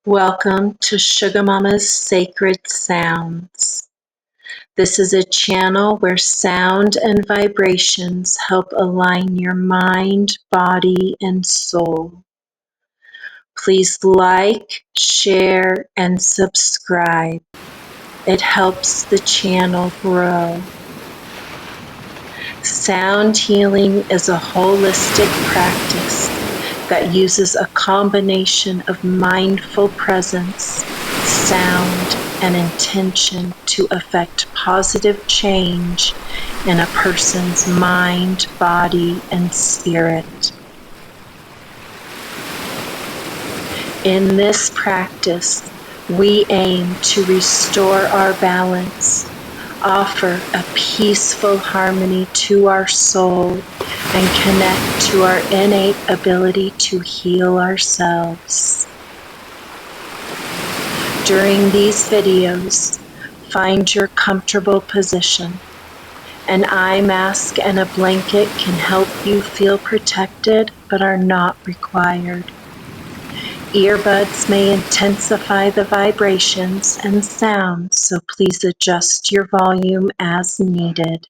Welcome to SugaMomaS Sacred Sounds. This is a channel where sound and vibrations help align your mind, body, and soul. Please like, share, and subscribe. It helps the channel grow. Sound healing is a holistic practice that uses a combination of mindful presence, sound, and intention to affect positive change in a person's mind, body, and spirit. In this practice, we aim to restore our balance, offer a peaceful harmony to our soul, and connect to our innate ability to heal ourselves. During these videos, find your comfortable position. An eye mask and a blanket can help you feel protected but are not required. Earbuds may intensify the vibrations and sounds, so please adjust your volume as needed.